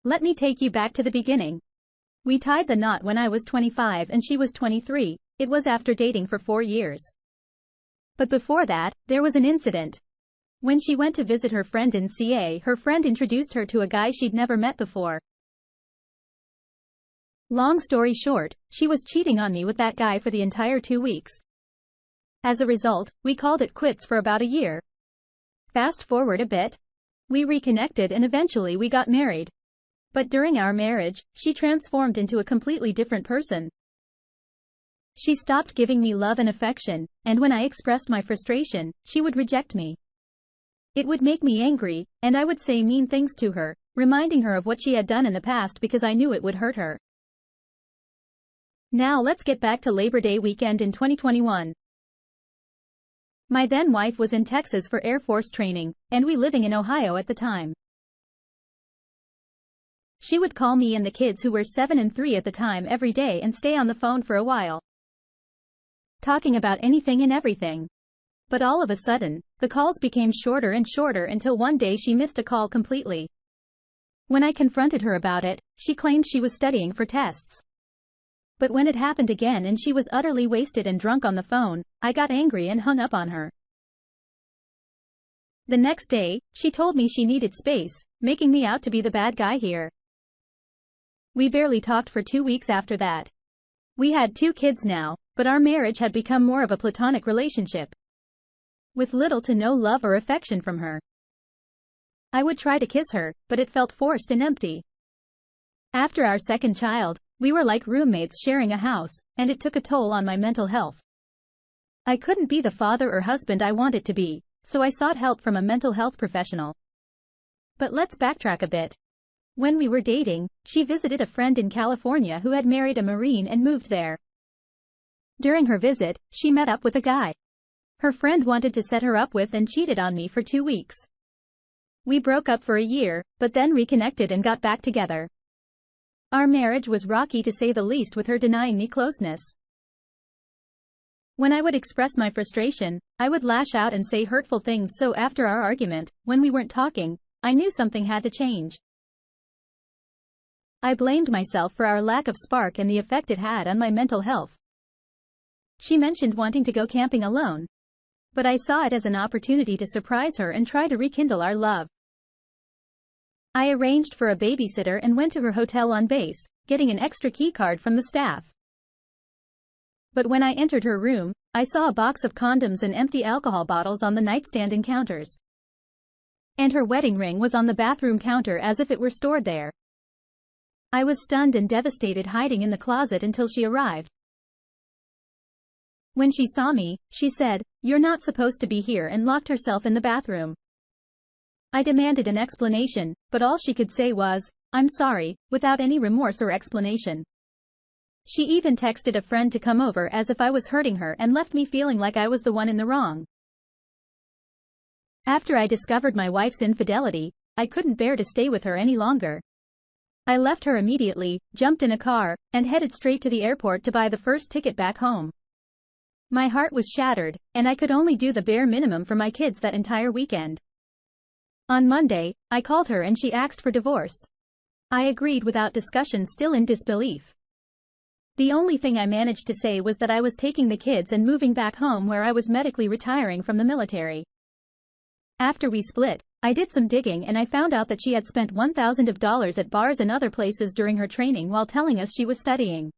Let me take you back to the beginning. We tied the knot when I was 25 and she was 23. It was after dating for 4 years. But before that, there was an incident. When she went to visit her friend in CA, her friend introduced her to a guy she'd never met before. Long story short, she was cheating on me with that guy for the entire 2 weeks. As a result, we called it quits for about a year. Fast forward a bit. We reconnected and eventually we got married. But during our marriage, she transformed into a completely different person. She stopped giving me love and affection, and when I expressed my frustration, she would reject me. It would make me angry, and I would say mean things to her, reminding her of what she had done in the past because I knew it would hurt her. Now let's get back to Labor Day weekend in 2021. My then wife was in Texas for Air Force training, and we living in Ohio at the time. She would call me and the kids, who were 7 and 3 at the time, every day and stay on the phone for a while, talking about anything and everything. But all of a sudden, the calls became shorter and shorter until one day she missed a call completely. When I confronted her about it, she claimed she was studying for tests. But when it happened again and she was utterly wasted and drunk on the phone, I got angry and hung up on her. The next day, she told me she needed space, making me out to be the bad guy here. We barely talked for 2 weeks after that. We had 2 kids now, but our marriage had become more of a platonic relationship, with little to no love or affection from her. I would try to kiss her, but it felt forced and empty. After our second child, we were like roommates sharing a house, and it took a toll on my mental health. I couldn't be the father or husband I wanted to be, so I sought help from a mental health professional. But let's backtrack a bit. When we were dating, she visited a friend in California who had married a Marine and moved there. During her visit, she met up with a guy her friend wanted to set her up with and cheated on me for 2 weeks. We broke up for a year, but then reconnected and got back together. Our marriage was rocky to say the least, with her denying me closeness. When I would express my frustration, I would lash out and say hurtful things, so after our argument, when we weren't talking, I knew something had to change. I blamed myself for our lack of spark and the effect it had on my mental health. She mentioned wanting to go camping alone, but I saw it as an opportunity to surprise her and try to rekindle our love. I arranged for a babysitter and went to her hotel on base, getting an extra key card from the staff. But when I entered her room, I saw a box of condoms and empty alcohol bottles on the nightstand and counters. And her wedding ring was on the bathroom counter as if it were stored there. I was stunned and devastated, hiding in the closet until she arrived. When she saw me, she said, "You're not supposed to be here," and locked herself in the bathroom. I demanded an explanation, but all she could say was, "I'm sorry," without any remorse or explanation. She even texted a friend to come over as if I was hurting her and left me feeling like I was the one in the wrong. After I discovered my wife's infidelity, I couldn't bear to stay with her any longer. I left her immediately, jumped in a car, and headed straight to the airport to buy the first ticket back home. My heart was shattered, and I could only do the bare minimum for my kids that entire weekend. On Monday, I called her and she asked for divorce. I agreed without discussion, still in disbelief. The only thing I managed to say was that I was taking the kids and moving back home, where I was medically retiring from the military. After we split, I did some digging and I found out that she had spent $1,000 at bars and other places during her training while telling us she was studying.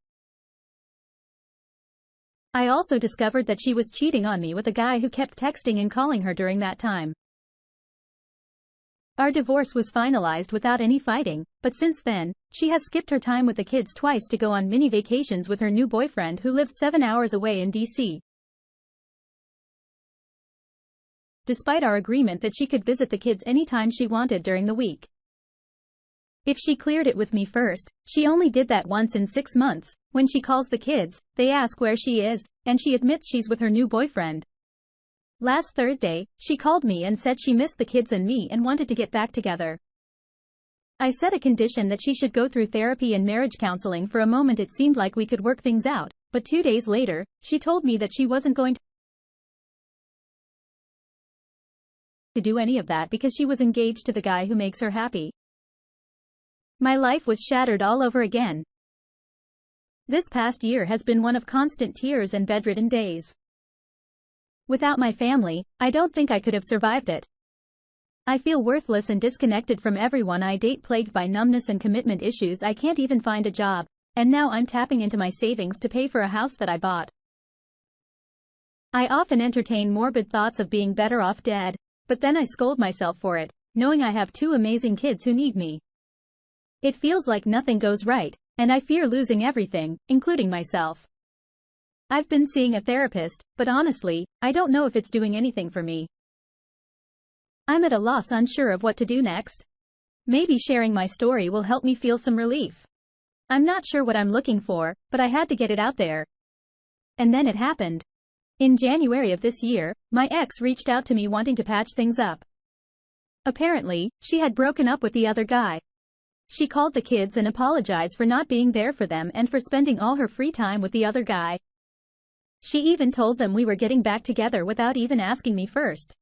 I also discovered that she was cheating on me with a guy who kept texting and calling her during that time. Our divorce was finalized without any fighting, but since then, she has skipped her time with the kids twice to go on mini vacations with her new boyfriend, who lives 7 hours away in DC. Despite our agreement that she could visit the kids anytime she wanted during the week. If she cleared it with me first, she only did that once in 6 months. When she calls the kids, they ask where she is, and she admits she's with her new boyfriend. Last Thursday, she called me and said she missed the kids and me and wanted to get back together. I set a condition that she should go through therapy and marriage counseling. For a moment it seemed like we could work things out, but 2 days later, she told me that she wasn't going to do any of that because she was engaged to the guy who makes her happy. My life was shattered all over again. This past year has been one of constant tears and bedridden days. Without my family, I don't think I could have survived it. I feel worthless and disconnected from everyone I date, plagued by numbness and commitment issues. I can't even find a job, and now I'm tapping into my savings to pay for a house that I bought. I often entertain morbid thoughts of being better off dead, but then I scold myself for it, knowing I have two amazing kids who need me. It feels like nothing goes right, and I fear losing everything, including myself. I've been seeing a therapist, but honestly, I don't know if it's doing anything for me. I'm at a loss, unsure of what to do next. Maybe sharing my story will help me feel some relief. I'm not sure what I'm looking for, but I had to get it out there. And then it happened. In January of this year, my ex reached out to me wanting to patch things up. Apparently, she had broken up with the other guy. She called the kids and apologized for not being there for them and for spending all her free time with the other guy. She even told them we were getting back together without even asking me first.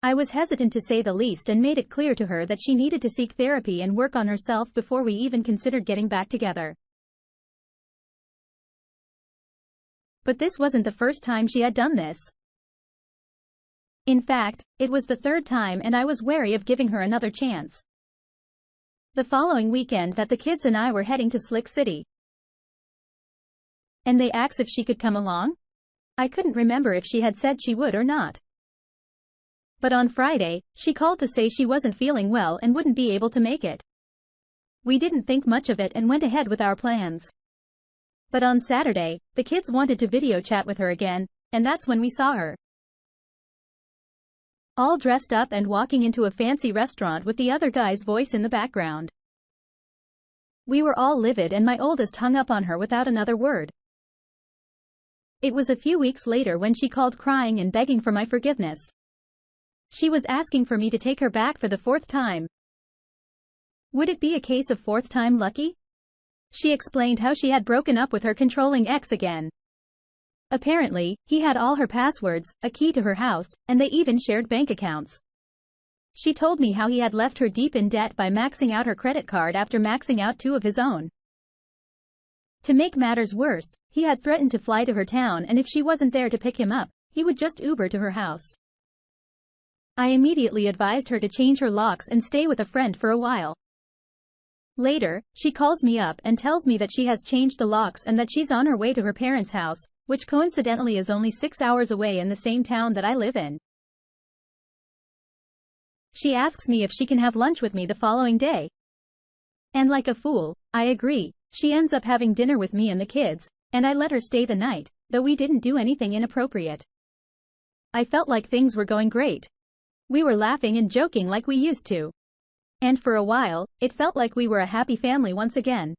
I was hesitant, to say the least, and made it clear to her that she needed to seek therapy and work on herself before we even considered getting back together. But this wasn't the first time she had done this. In fact, it was the third time, and I was wary of giving her another chance. The following weekend that the kids and I were heading to Slick City, and they asked if she could come along. I couldn't remember if she had said she would or not. But on Friday, she called to say she wasn't feeling well and wouldn't be able to make it. We didn't think much of it and went ahead with our plans. But on Saturday, the kids wanted to video chat with her again, and that's when we saw her. All dressed up and walking into a fancy restaurant with the other guy's voice in the background. We were all livid, and my oldest hung up on her without another word. It was a few weeks later when she called crying and begging for my forgiveness. She was asking for me to take her back for the fourth time. Would it be a case of fourth time lucky? She explained how she had broken up with her controlling ex again. Apparently, he had all her passwords, a key to her house, and they even shared bank accounts. She told me how he had left her deep in debt by maxing out her credit card after maxing out two of his own. To make matters worse, he had threatened to fly to her town, and if she wasn't there to pick him up, he would just Uber to her house. I immediately advised her to change her locks and stay with a friend for a while. Later, she calls me up and tells me that she has changed the locks and that she's on her way to her parents' house, which coincidentally is only 6 hours away in the same town that I live in. She asks me if she can have lunch with me the following day. And like a fool, I agree. She ends up having dinner with me and the kids, and I let her stay the night, though we didn't do anything inappropriate. I felt like things were going great. We were laughing and joking like we used to. And for a while, it felt like we were a happy family once again.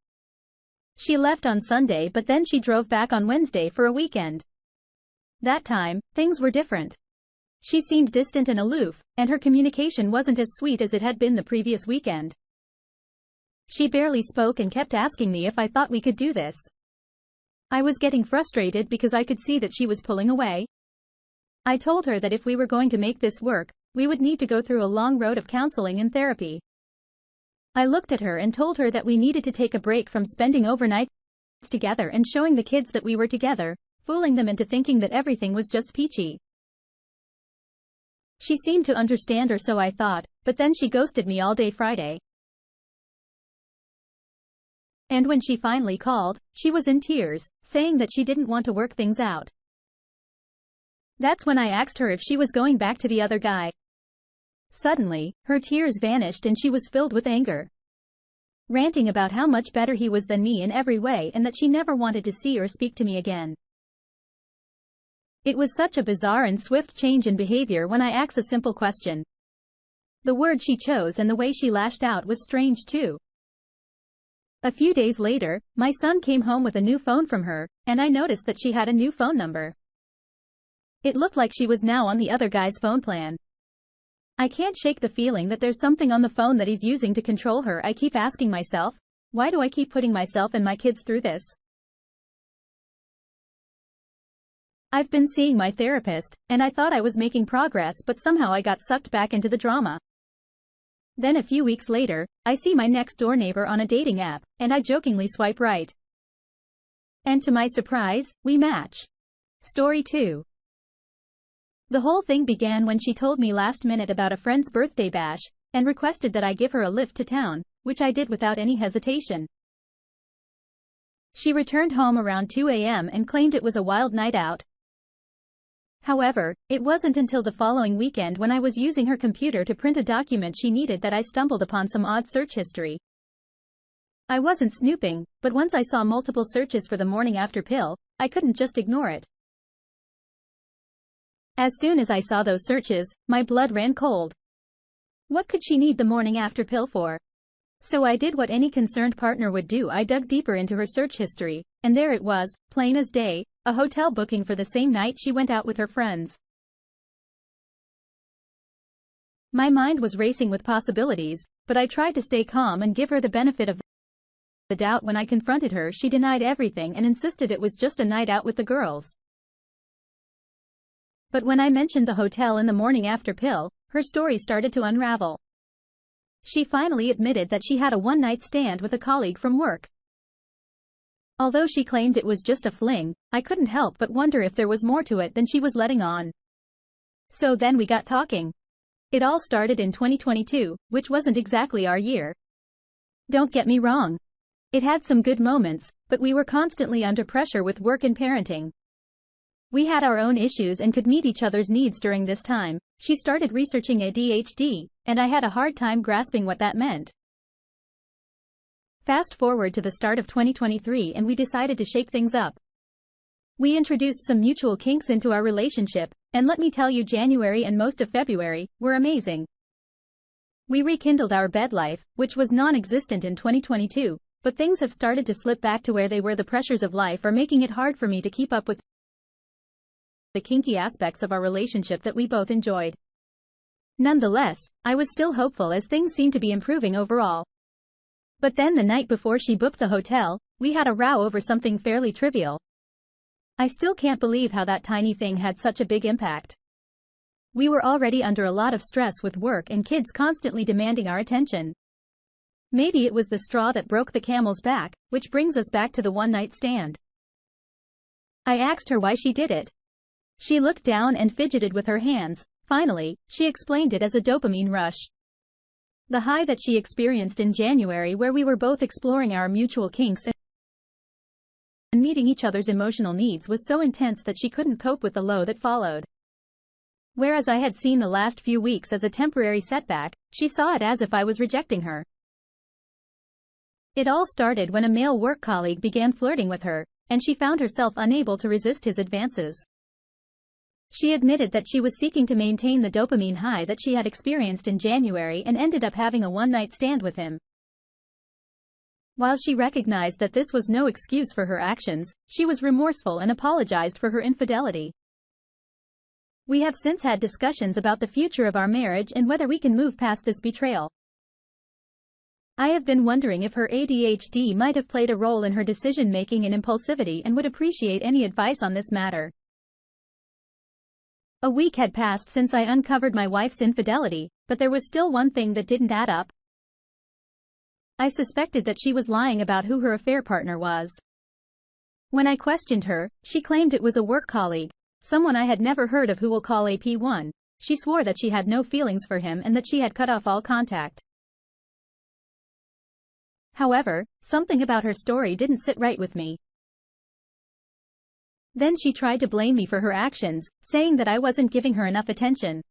She left on Sunday, but then she drove back on Wednesday for a weekend. That time, things were different. She seemed distant and aloof, and her communication wasn't as sweet as it had been the previous weekend. She barely spoke and kept asking me if I thought we could do this. I was getting frustrated because I could see that she was pulling away. I told her that if we were going to make this work, we would need to go through a long road of counseling and therapy. I looked at her and told her that we needed to take a break from spending overnights together and showing the kids that we were together, fooling them into thinking that everything was just peachy. She seemed to understand, or so I thought, but then she ghosted me all day Friday. And when she finally called, she was in tears, saying that she didn't want to work things out. That's when I asked her if she was going back to the other guy. Suddenly, her tears vanished and she was filled with anger, ranting about how much better he was than me in every way and that she never wanted to see or speak to me again. It was such a bizarre and swift change in behavior when I asked a simple question. The word she chose and the way she lashed out was strange too. A few days later, my son came home with a new phone from her, and I noticed that she had a new phone number. It looked like she was now on the other guy's phone plan. I can't shake the feeling that there's something on the phone that he's using to control her. I keep asking myself, why do I keep putting myself and my kids through this? I've been seeing my therapist, and I thought I was making progress, but somehow I got sucked back into the drama. Then a few weeks later, I see my next-door neighbor on a dating app, and I jokingly swipe right. And to my surprise, we match. Story 2. The whole thing began when she told me last minute about a friend's birthday bash, and requested that I give her a lift to town, which I did without any hesitation. She returned home around 2 a.m. and claimed it was a wild night out. However, it wasn't until the following weekend when I was using her computer to print a document she needed that I stumbled upon some odd search history. I wasn't snooping, but once I saw multiple searches for the morning after pill, I couldn't just ignore it. As soon as I saw those searches, my blood ran cold. What could she need the morning after pill for? So I did what any concerned partner would do. I dug deeper into her search history, and there it was, plain as day, a hotel booking for the same night she went out with her friends. My mind was racing with possibilities, but I tried to stay calm and give her the benefit of the doubt. When I confronted her, she denied everything and insisted it was just a night out with the girls. But when I mentioned the hotel in the morning after pill, her story started to unravel. She finally admitted that she had a one-night stand with a colleague from work. Although she claimed it was just a fling, I couldn't help but wonder if there was more to it than she was letting on. So then we got talking. It all started in 2022, which wasn't exactly our year. Don't get me wrong. It had some good moments, but we were constantly under pressure with work and parenting. We had our own issues and could meet each other's needs during this time. She started researching ADHD, and I had a hard time grasping what that meant. Fast forward to the start of 2023 and we decided to shake things up. We introduced some mutual kinks into our relationship, and let me tell you, January and most of February were amazing. We rekindled our bed life, which was non-existent in 2022, but things have started to slip back to where they were. The pressures of life are making it hard for me to keep up with the kinky aspects of our relationship that we both enjoyed. Nonetheless, I was still hopeful as things seemed to be improving overall. But then the night before she booked the hotel, we had a row over something fairly trivial. I still can't believe how that tiny thing had such a big impact. We were already under a lot of stress with work and kids constantly demanding our attention. Maybe it was the straw that broke the camel's back, which brings us back to the one-night stand. I asked her why she did it. She looked down and fidgeted with her hands. Finally, she explained it as a dopamine rush. The high that she experienced in January, where we were both exploring our mutual kinks and meeting each other's emotional needs, was so intense that she couldn't cope with the low that followed. Whereas I had seen the last few weeks as a temporary setback, she saw it as if I was rejecting her. It all started when a male work colleague began flirting with her, and she found herself unable to resist his advances. She admitted that she was seeking to maintain the dopamine high that she had experienced in January and ended up having a one-night stand with him. While she recognized that this was no excuse for her actions, she was remorseful and apologized for her infidelity. We have since had discussions about the future of our marriage and whether we can move past this betrayal. I have been wondering if her ADHD might have played a role in her decision-making and impulsivity, and would appreciate any advice on this matter. A week had passed since I uncovered my wife's infidelity, but there was still one thing that didn't add up. I suspected that she was lying about who her affair partner was. When I questioned her, she claimed it was a work colleague, someone I had never heard of who we'll call AP1. She swore that she had no feelings for him and that she had cut off all contact. However, something about her story didn't sit right with me. Then she tried to blame me for her actions, saying that I wasn't giving her enough attention.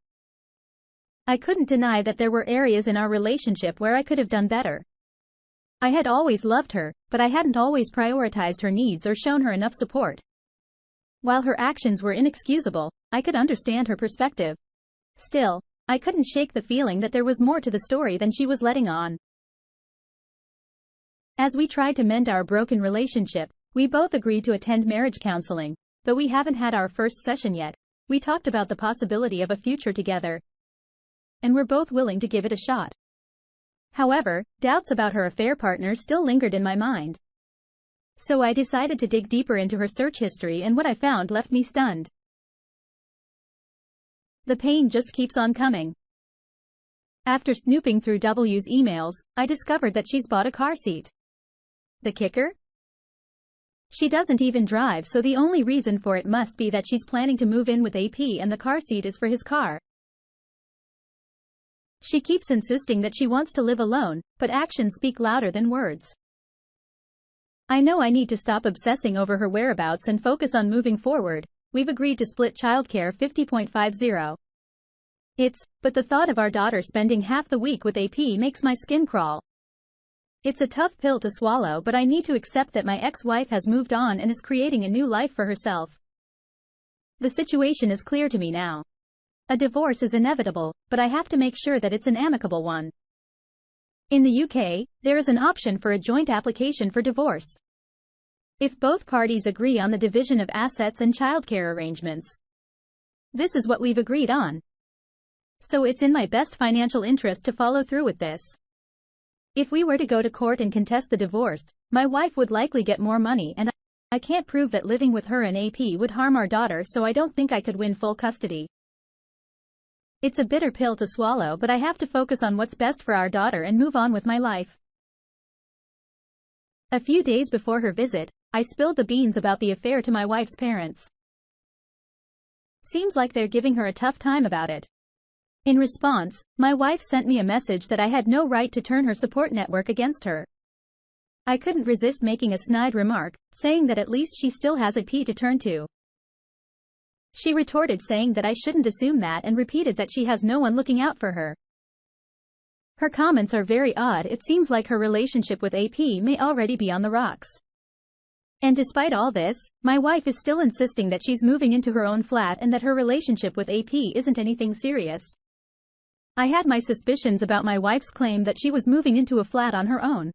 I couldn't deny that there were areas in our relationship where I could have done better. I had always loved her, but I hadn't always prioritized her needs or shown her enough support. While her actions were inexcusable, I could understand her perspective. Still, I couldn't shake the feeling that there was more to the story than she was letting on. As we tried to mend our broken relationship, we both agreed to attend marriage counseling. Though we haven't had our first session yet, we talked about the possibility of a future together. And we're both willing to give it a shot. However, doubts about her affair partner still lingered in my mind. So I decided to dig deeper into her search history, and what I found left me stunned. The pain just keeps on coming. After snooping through W's emails, I discovered that she's bought a car seat. The kicker? She doesn't even drive, so the only reason for it must be that she's planning to move in with AP and the car seat is for his car. She keeps insisting that she wants to live alone, but actions speak louder than words. I know I need to stop obsessing over her whereabouts and focus on moving forward. We've agreed to split childcare 50.50. But the thought of our daughter spending half the week with AP makes my skin crawl. It's a tough pill to swallow, but I need to accept that my ex-wife has moved on and is creating a new life for herself. The situation is clear to me now. A divorce is inevitable, but I have to make sure that it's an amicable one. In the UK, there is an option for a joint application for divorce. If both parties agree on the division of assets and childcare arrangements. This is what we've agreed on. So it's in my best financial interest to follow through with this. If we were to go to court and contest the divorce, my wife would likely get more money, and I can't prove that living with her and AP would harm our daughter, so I don't think I could win full custody. It's a bitter pill to swallow, but I have to focus on what's best for our daughter and move on with my life. A few days before her visit, I spilled the beans about the affair to my wife's parents. Seems like they're giving her a tough time about it. In response, my wife sent me a message that I had no right to turn her support network against her. I couldn't resist making a snide remark, saying that at least she still has AP to turn to. She retorted saying that I shouldn't assume that and repeated that she has no one looking out for her. Her comments are very odd. It seems like her relationship with AP may already be on the rocks. And despite all this, my wife is still insisting that she's moving into her own flat and that her relationship with AP isn't anything serious. I had my suspicions about my wife's claim that she was moving into a flat on her own.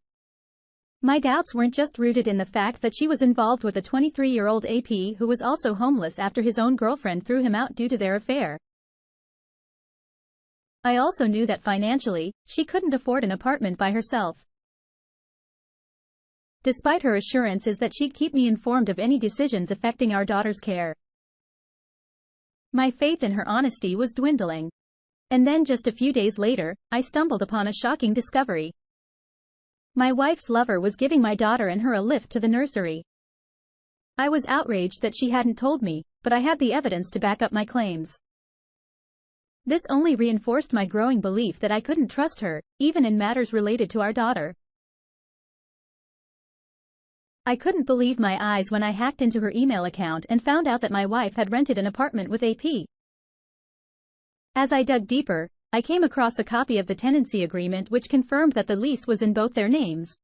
My doubts weren't just rooted in the fact that she was involved with a 23-year-old AP who was also homeless after his own girlfriend threw him out due to their affair. I also knew that financially, she couldn't afford an apartment by herself. Despite her assurances that she'd keep me informed of any decisions affecting our daughter's care. My faith in her honesty was dwindling. And then just a few days later, I stumbled upon a shocking discovery. My wife's lover was giving my daughter and her a lift to the nursery. I was outraged that she hadn't told me, but I had the evidence to back up my claims. This only reinforced my growing belief that I couldn't trust her, even in matters related to our daughter. I couldn't believe my eyes when I hacked into her email account and found out that my wife had rented an apartment with AP. As I dug deeper, I came across a copy of the tenancy agreement which confirmed that the lease was in both their names.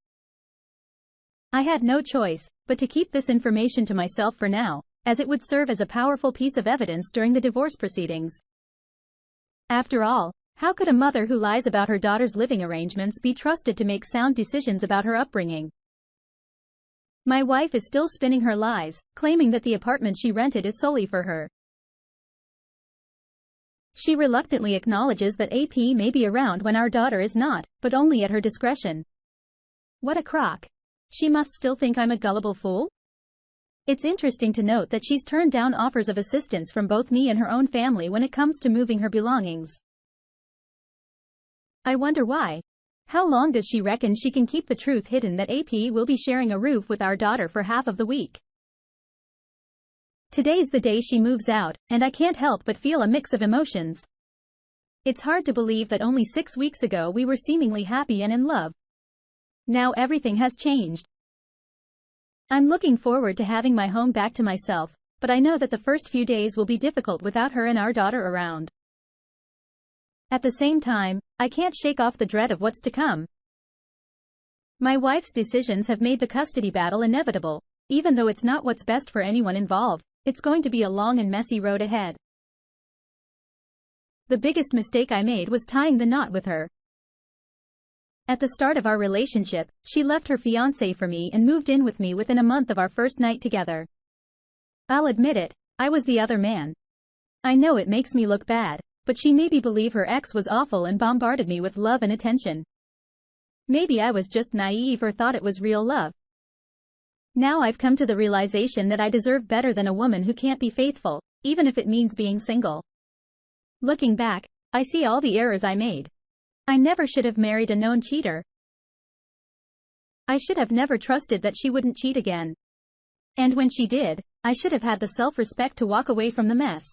I had no choice but to keep this information to myself for now, as it would serve as a powerful piece of evidence during the divorce proceedings. After all, how could a mother who lies about her daughter's living arrangements be trusted to make sound decisions about her upbringing? My wife is still spinning her lies, claiming that the apartment she rented is solely for her. She reluctantly acknowledges that AP may be around when our daughter is not, but only at her discretion. What a crock. She must still think I'm a gullible fool? It's interesting to note that she's turned down offers of assistance from both me and her own family when it comes to moving her belongings. I wonder why. How long does she reckon she can keep the truth hidden that AP will be sharing a roof with our daughter for half of the week? Today's the day she moves out, and I can't help but feel a mix of emotions. It's hard to believe that only 6 weeks ago we were seemingly happy and in love. Now everything has changed. I'm looking forward to having my home back to myself, but I know that the first few days will be difficult without her and our daughter around. At the same time, I can't shake off the dread of what's to come. My wife's decisions have made the custody battle inevitable, even though it's not what's best for anyone involved. It's going to be a long and messy road ahead. The biggest mistake I made was tying the knot with her. At the start of our relationship, she left her fiancé for me and moved in with me within a month of our first night together. I'll admit it, I was the other man. I know it makes me look bad, but she made me believe her ex was awful and bombarded me with love and attention. Maybe I was just naive or thought it was real love. Now I've come to the realization that I deserve better than a woman who can't be faithful, even if it means being single. Looking back, I see all the errors I made. I never should have married a known cheater. I should have never trusted that she wouldn't cheat again. And when she did, I should have had the self-respect to walk away from the mess.